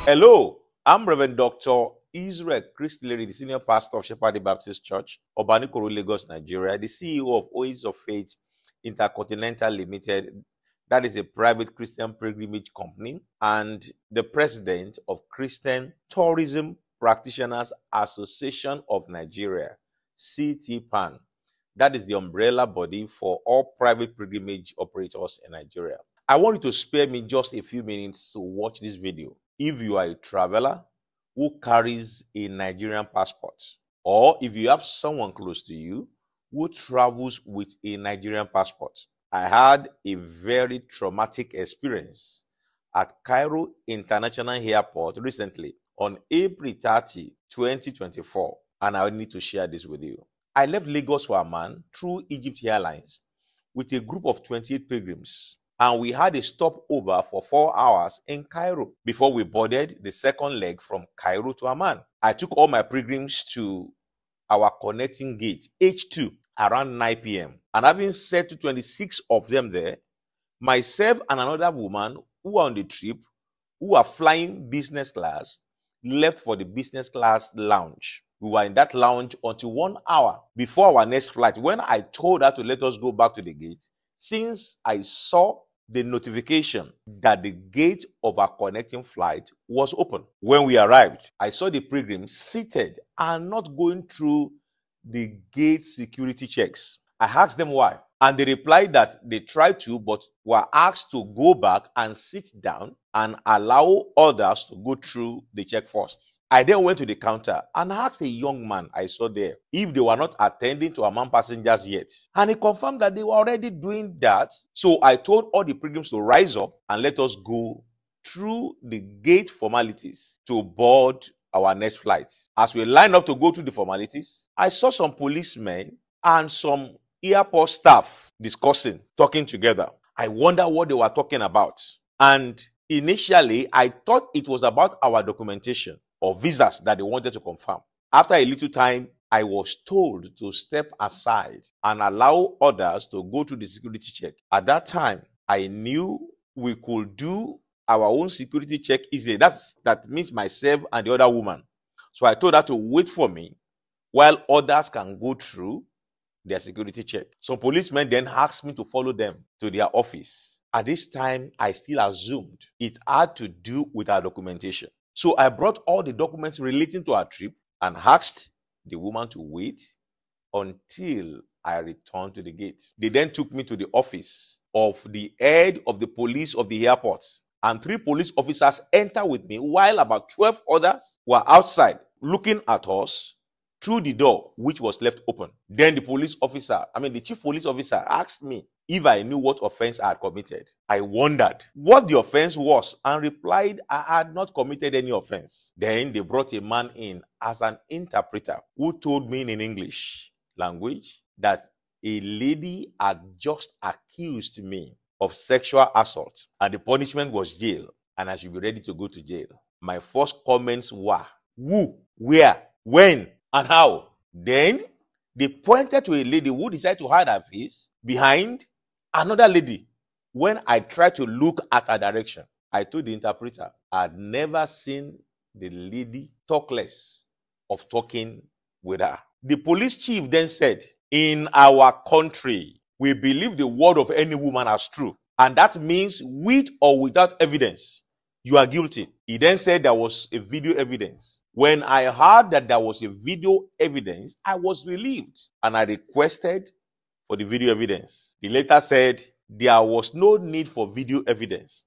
Hello, I'm Reverend Dr. Israel Christlery, the senior pastor of Shepherd Baptist Church, Obanikoro, Lagos, Nigeria, the CEO of Oasis of Faith Intercontinental Limited, that is a private Christian pilgrimage company, and the president of Christian Tourism Practitioners Association of Nigeria, CTPAN. That is the umbrella body for all private pilgrimage operators in Nigeria. I want you to spare me just a few minutes to watch this video. If you are a traveler who carries a Nigerian passport, or if you have someone close to you who travels with a Nigerian passport. I had a very traumatic experience at Cairo International Airport recently on April 30, 2024, and I need to share this with you. I left Lagos for Amman through Egypt Airlines with a group of 28 pilgrims, and we had a stopover for 4 hours in Cairo before we boarded the second leg from Cairo to Amman. I took all my pilgrims to our connecting gate, H2, around 9 p.m. And having settled 26 of them there, myself and another woman who were on the trip, who are flying business class, left for the business class lounge. We were in that lounge until 1 hour before our next flight. When I told her to let us go back to the gate, since I saw the notification that the gate of our connecting flight was open. When we arrived, I saw the pilgrims seated and not going through the gate security checks. I asked them why, and they replied that they tried to, but were asked to go back and sit down and allow others to go through the check first. I then went to the counter and asked a young man I saw there if they were not attending to Amman passengers yet. And he confirmed that they were already doing that. So I told all the pilgrims to rise up and let us go through the gate formalities to board our next flight. As we lined up to go through the formalities, I saw some policemen and some airport staff discussing, talking together. I wondered what they were talking about. And initially, I thought it was about our documentation or visas that they wanted to confirm. After a little time, I was told to step aside and allow others to go through the security check. At that time, I knew we could do our own security check easily. That means myself and the other woman. So I told her to wait for me while others can go through their security check. Some policemen then asked me to follow them to their office. At this time, I still assumed it had to do with our documentation. So I brought all the documents relating to our trip and asked the woman to wait until I returned to the gate. They then took me to the office of the head of the police of the airport, and 3 police officers entered with me while about 12 others were outside looking at us through the door, which was left open. Then the chief police officer asked me if I knew what offense I had committed. I wondered what the offense was and replied I had not committed any offense. Then they brought a man in as an interpreter who told me in English language that a lady had just accused me of sexual assault and the punishment was jail and I should be ready to go to jail. My first comments were, who, where, when, and how? Then they pointed to a lady who decided to hide her face behind another lady. When I tried to look at her direction, I told the interpreter I had never seen the lady talk less of talking with her. The police chief then said, in our country, we believe the word of any woman as true. And that means with or without evidence, you are guilty. He then said there was a video evidence. When I heard that there was a video evidence, I was relieved and I requested for the video evidence. The letter said there was no need for video evidence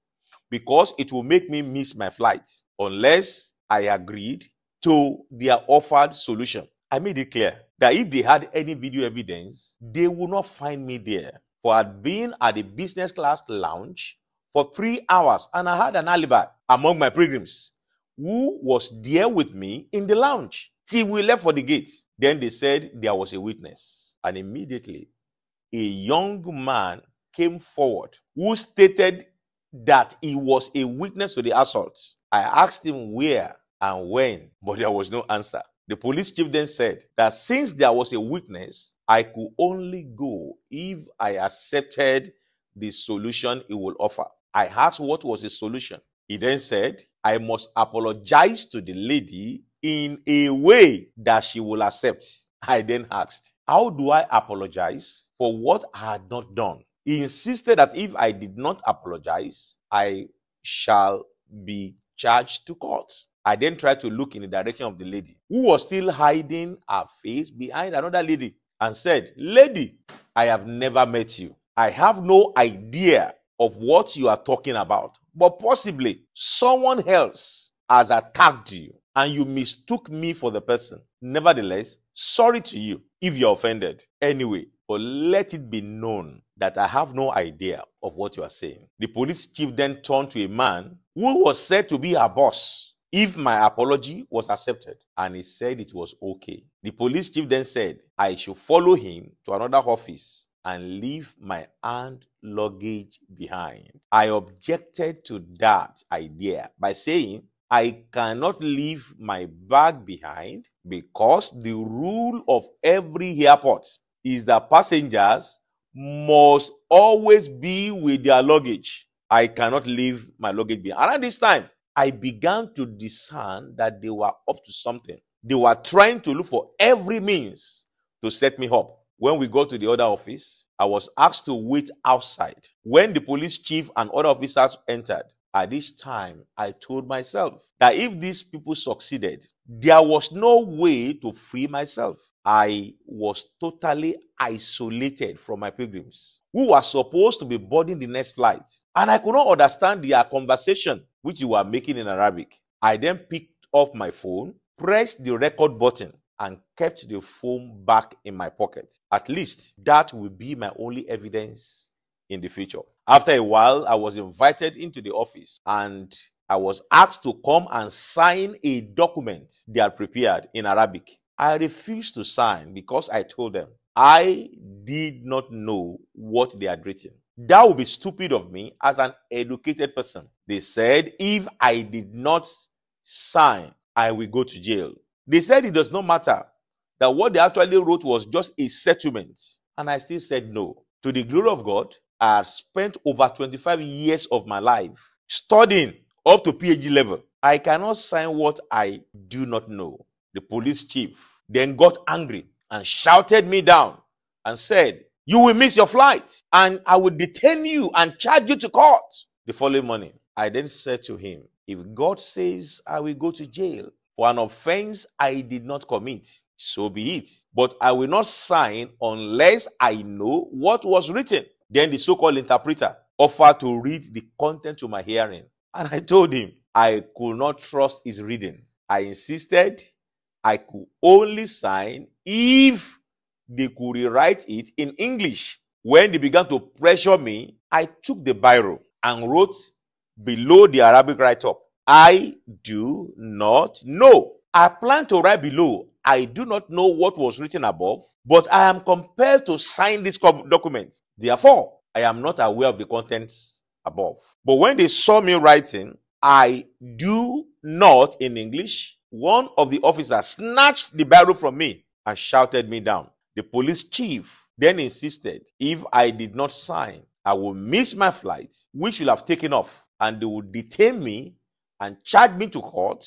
because it will make me miss my flight unless I agreed to their offered solution. I made it clear that if they had any video evidence, they would not find me there. For I had been at the business class lounge for 3 hours and I had an alibi among my pilgrims who was there with me in the lounge till we left for the gate. Then they said there was a witness, and immediately a young man came forward who stated that he was a witness to the assault. I asked him where and when, but there was no answer. The police chief then said that since there was a witness, I could only go if I accepted the solution he will offer. I asked what was the solution. He then said I must apologize to the lady in a way that she will accept. I then asked, how do I apologize for what I had not done? He insisted that if I did not apologize, I shall be charged to court. I then tried to look in the direction of the lady, who was still hiding her face behind another lady, and said, lady, I have never met you. I have no idea of what you are talking about, but possibly someone else has attacked you and you mistook me for the person. Nevertheless, sorry to you if you're offended. Anyway, but let it be known that I have no idea of what you are saying. The police chief then turned to a man who was said to be her boss if my apology was accepted, and he said it was okay. The police chief then said I should follow him to another office and leave my hand luggage behind. I objected to that idea by saying I cannot leave my bag behind because the rule of every airport is that passengers must always be with their luggage. I cannot leave my luggage behind. Around this time, I began to discern that they were up to something. They were trying to look for every means to set me up. When we got to the other office, I was asked to wait outside. When the police chief and other officers entered, at this time, I told myself that if these people succeeded, there was no way to free myself. I was totally isolated from my pilgrims, who were supposed to be boarding the next flight. And I could not understand their conversation, which they were making in Arabic. I then picked up my phone, pressed the record button, and kept the phone back in my pocket. At least that will be my only evidence in the future. After a while, I was invited into the office and I was asked to come and sign a document they had prepared in Arabic. I refused to sign because I told them I did not know what they had written. That would be stupid of me as an educated person. They said if I did not sign, I will go to jail. They said it does not matter, that what they actually wrote was just a settlement. And I still said no. To the glory of God, I had spent over 25 years of my life studying up to PhD level. I cannot sign what I do not know. The police chief then got angry and shouted me down and said, you will miss your flight and I will detain you and charge you to court. The following morning, I then said to him, if God says I will go to jail for an offense I did not commit, so be it. But I will not sign unless I know what was written. Then the so-called interpreter offered to read the content to my hearing. And I told him I could not trust his reading. I insisted I could only sign if they could rewrite it in English. When they began to pressure me, I took the biro and wrote below the Arabic write-up, I do not know. I plan to write below, I do not know what was written above, but I am compelled to sign this document. Therefore, I am not aware of the contents above. But when they saw me writing, I do not in English, one of the officers snatched the biro from me and shouted me down. The police chief then insisted if I did not sign, I would miss my flight, which should have taken off, and they would detain me and charge me to court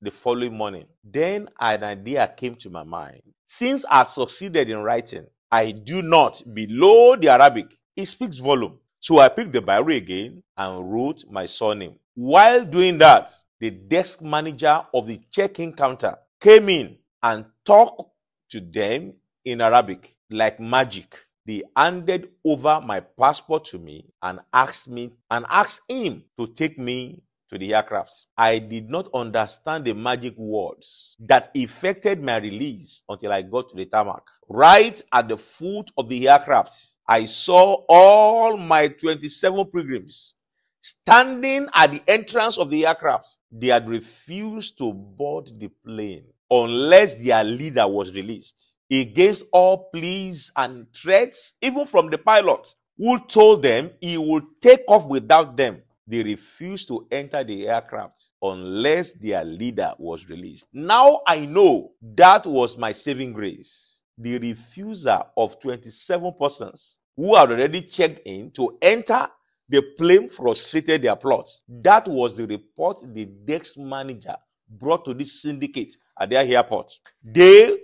the following morning. Then an idea came to my mind. Since I succeeded in writing, I do not below the Arabic. It speaks volume. So I picked the biro again and wrote my surname. While doing that, the desk manager of the check-in counter came in and talked to them in Arabic like magic. They handed over my passport to me and asked him to take me to the aircraft. I did not understand the magic words that effected my release until I got to the tarmac. Right at the foot of the aircraft, I saw all my 27 pilgrims standing at the entrance of the aircraft. They had refused to board the plane unless their leader was released, against all pleas and threats, even from the pilot, who told them he would take off without them. They refused to enter the aircraft unless their leader was released. Now I know that was my saving grace. The refusal of 27 persons who had already checked in to enter The plane frustrated their plots. That was the report the desk manager brought to this syndicate at their airport. They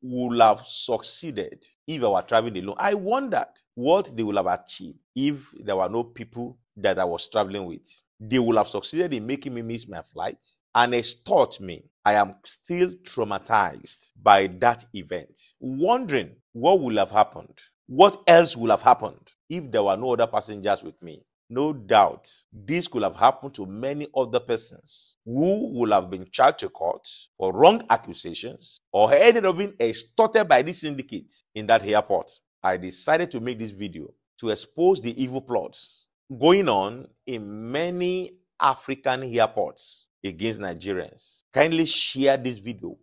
would have succeeded if I were traveling alone. I wondered what they would have achieved if there were no people that I was traveling with. They would have succeeded in making me miss my flight and extort me. I am still traumatized by that event, wondering what would have happened. What else would have happened if there were no other passengers with me? No doubt, this could have happened to many other persons who would have been charged to court for wrong accusations or ended up being extorted by this syndicate in that airport. I decided to make this video to expose the evil plots going on in many African airports against Nigerians. Kindly share this video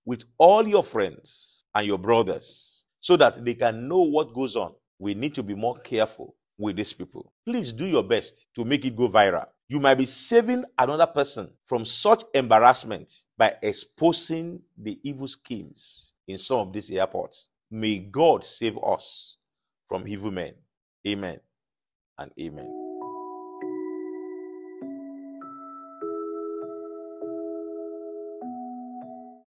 with all your friends and your brothers so that they can know what goes on. We need to be more careful with these people. Please do your best to make it go viral. You might be saving another person from such embarrassment by exposing the evil schemes in some of these airports. May God save us from evil men. Amen and amen.